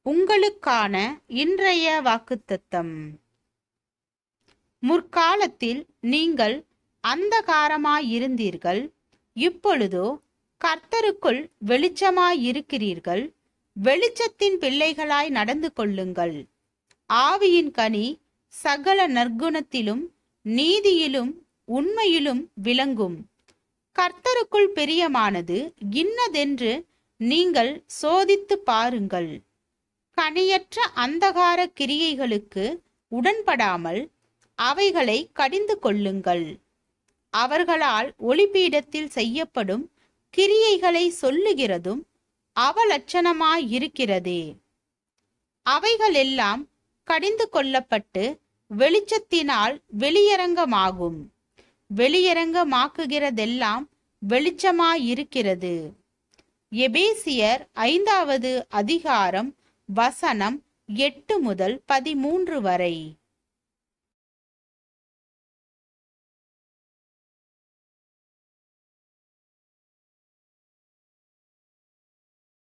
உங்களுக்கான இன்றைய வாக்குத்தத்தம். முற்காலத்தில் நீங்கள் அந்தகாரமாயிருந்தீர்கள், இப்பொழுதோ கர்த்தருக்குள் வெளிச்சமாயிருக்கிறீர்கள். வெளிச்சத்தின் பிள்ளைகளாய் நடந்து கொள்ளுங்கள். ஆவியின் கனி சகல நற்குணத்திலும் நீதியிலும் உண்மையிலும் விளங்கும். கர்த்தருக்குள் பிரியமானது இன்னதென்று நீங்கள் சோதித்து பாருங்கள். கனியற்ற அந்தகார கிரியைகளுக்கு உடன்படாமல் அவைகளை கடிந்து கொள்ளுங்கள். அவர்களால் ஒளிபீடத்தில் செய்யப்படும் கிரியைகளை சொல்லுகிறதும் அவலட்சணமாயிருக்கிறதே. அவைகளெல்லாம் கடிந்து கொள்ளப்பட்டு வெளிச்சத்தினால் வெளியரங்கமாகும். வெளியரங்கமாக்குகிறதெல்லாம் வெளிச்சமாயிருக்கிறது. எபேசியர் 5வது அதிகாரம் வசனம் 8 முதல் 13 வரை.